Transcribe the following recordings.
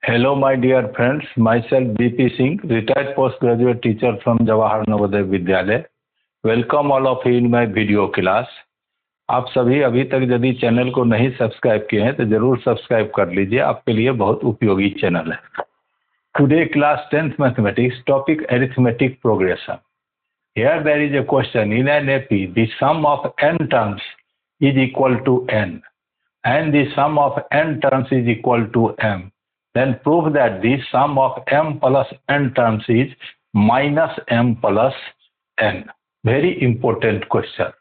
Hello, my dear friends. Myself BP Singh, retired postgraduate teacher from Jawahar Navodaya Vidyalaya. Welcome all of you in my video class. आप सभी अभी तक यदि channel को नहीं subscribe किए हैं तो जरूर सब्सक्राइब कर लीजिए, आपके लिए बहुत उपयोगी चैनल है। Today class 10th mathematics, topic arithmetic progression. Here there is a question in an AP, the sum of n terms is equal to n and the sum of n terms is equal to m. Then prove that the sum of m plus n terms is minus m plus n. Very important question.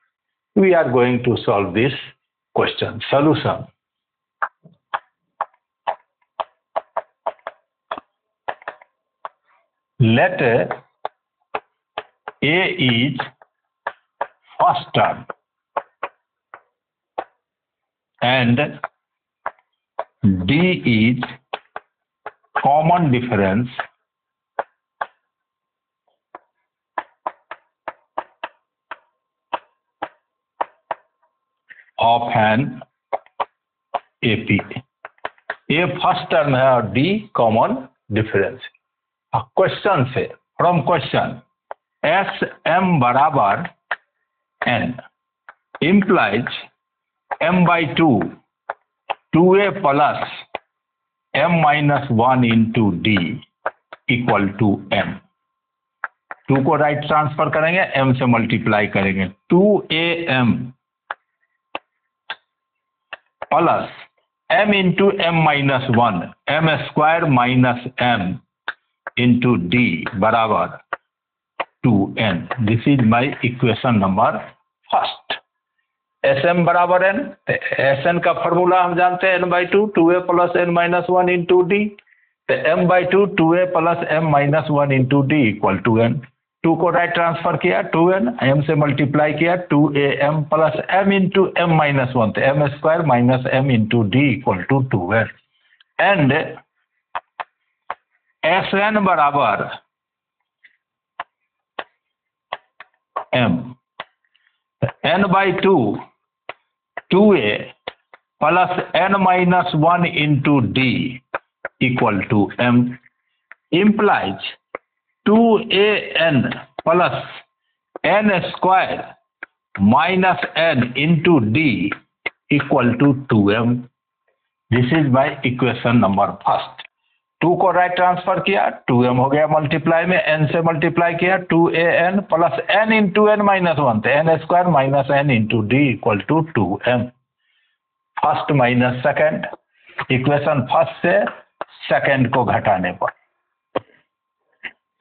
We are going to solve this question. Solution. Let A is first term and D is common difference of an AP. A first term है और D common difference. Question से, from question, S m बराबर n implies m by 2a plus m minus 1 into d equal to m। 2 को right transfer करेंगे, m से multiply करेंगे, 2am plus m into m minus 1, m square minus m into d बराबर 2n। This is my equation number first. S m बराबर n, S n का formula हम जानते हैं, n by 2a plus n minus 1 into d. तो m by 2a plus m minus 1 into d equal to n। 2 को right transfer किया, 2n, m से multiply किया, 2am plus m into m minus 1, तो m square minus m into d equal to 2n। And S n बराबर m, n by 2a plus n minus 1 into d equal to m implies 2an plus n square minus n into d equal to 2m। This is my equation number first. 2 को right transfer किया, 2m हो गया multiply में, n से multiply किया, 2an plus n into n minus 1, तो n square minus n into d equal to 2m। First minus second, equation first से second को घटाने पर,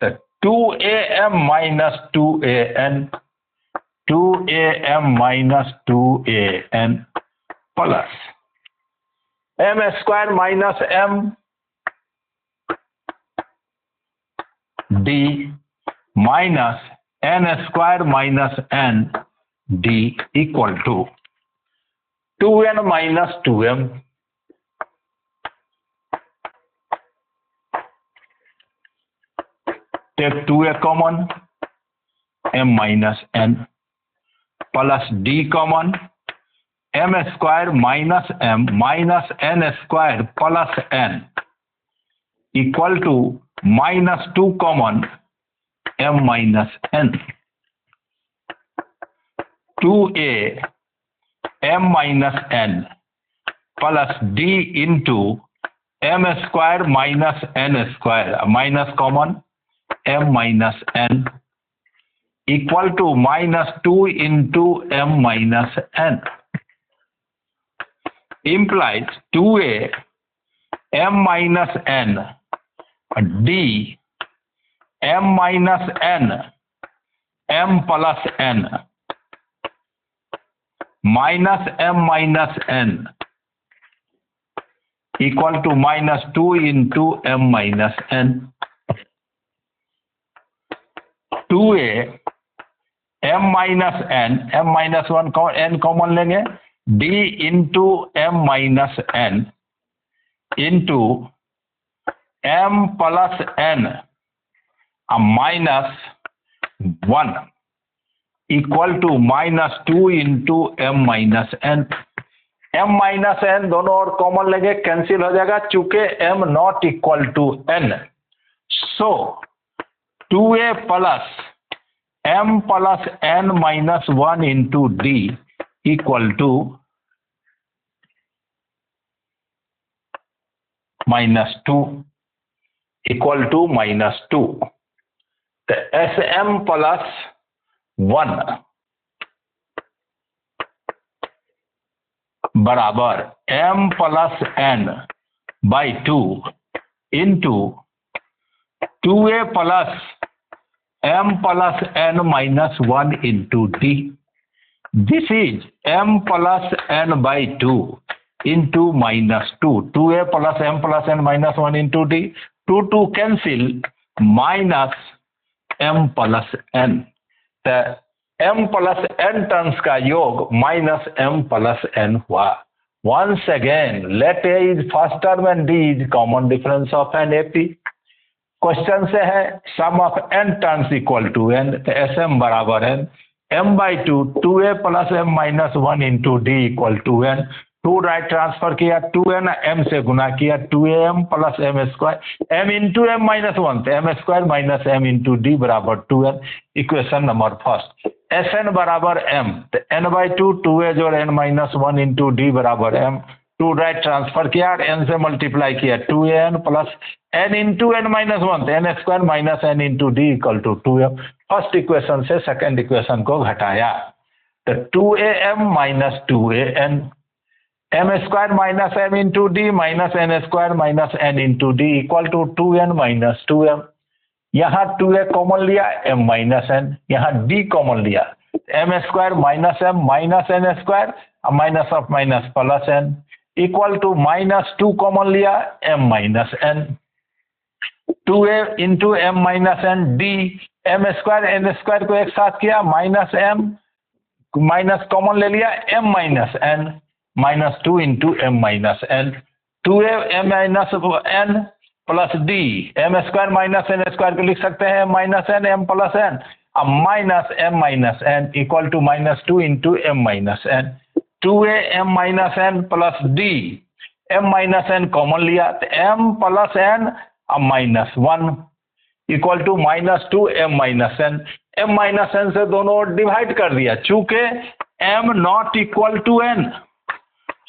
तो 2am minus 2an, 2am minus 2an plus m square minus m d minus n square minus n d equal to 2n minus 2m। Take 2a common, m minus n plus d common, m square minus m minus n square plus n equal to minus 2 common m minus n। 2a m minus n plus d into m square minus n square, minus common m minus n equal to minus 2 into m minus n implies 2a m minus n d m minus n m plus n minus m minus n equal to minus 2 into m minus n। 2a m minus n, m minus 1 n common लेंगे, d into m minus n into m plus n minus 1 equal to minus 2 into m minus n। m minus n दोनों और common लेंगे, cancel हो जाएगा, चूंकि m not equal to n, so 2a plus m plus n minus 1 into d equal to -2 equal to -2। तो S m plus 1 बराबर m plus n by 2 into 2a plus m plus n minus 1 into d. This is m plus n by 2 into -2, 2a plus m plus n minus 1 into d, 2 cancel, minus m plus n। तो m plus n terms का योग minus m plus n हुआ। Once again let a is first term and d is common difference of an AP। Question से है sum of n terms equal to n, तो sm बराबर है m by 2 2a plus m minus 1 into d equal to n। 2 right transfer किया, 2n m से गुना किया, 2am plus m square, m into m minus 1, तो m square minus m into d बराबर 2n। Equation number first, Sn बराबर m, तो n by 2 2a जोड़ n minus 1 into d बराबर m। 2 राइट ट्रांसफर किया और n से multiply किया, 2an plus n into n minus 1, तो n square minus n into d equal to 2m। First equation से सेकेंड इक्वेशन को घटाया, तो 2am minus 2an, m square minus m into d minus n square minus n into d equal to 2n minus 2m। यहाँ 2a common लिया, m minus n, यहाँ d common लिया, m square minus m minus n square, minus of minus plus n equal to -2 common लिया, m minus n, 2a into m minus n d, m square n square को एक साथ किया, minus m minus common ले लिया, m minus n, -2 into m minus n, 2a m minus n plus d, m square minus n square को लिख सकते हैं minus n m plus n, अब minus m minus n equal to -2 into m minus n, 2a m minus n plus d, m minus n common लिया, तो m plus n अब -1 equal to -2 m minus n, m minus n से दोनों ओर divide कर दिया, चूंकि m not equal to n,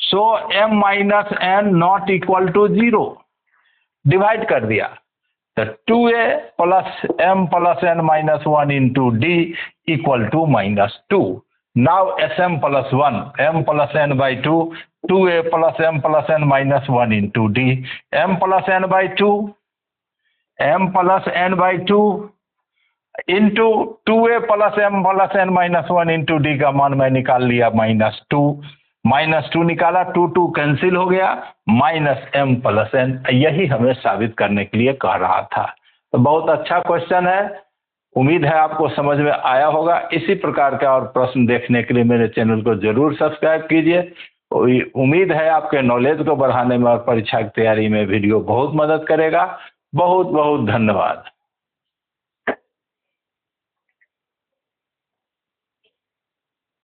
so m minus n not equal to 0, divide कर दिया, तो 2a plus m plus n minus 1 into d equal to -2। Now sm plus 1 m plus n by 2, 2a plus m plus n minus 1 into d, m plus n by 2, m plus n by 2 into 2a plus m plus n minus 1 into D का मान मैं निकाल लिया -2 निकाला, 2 cancel हो गया, minus m plus n। यही हमें साबित करने के लिए कह रहा था। तो बहुत अच्छा क्वेश्चन है, उम्मीद है आपको समझ में आया होगा। इसी प्रकार का और प्रश्न देखने के लिए मेरे चैनल को जरूर सब्सक्राइब कीजिए। उम्मीद है आपके नॉलेज को बढ़ाने में और परीक्षा की तैयारी में वीडियो बहुत मदद करेगा। बहुत बहुत धन्यवाद।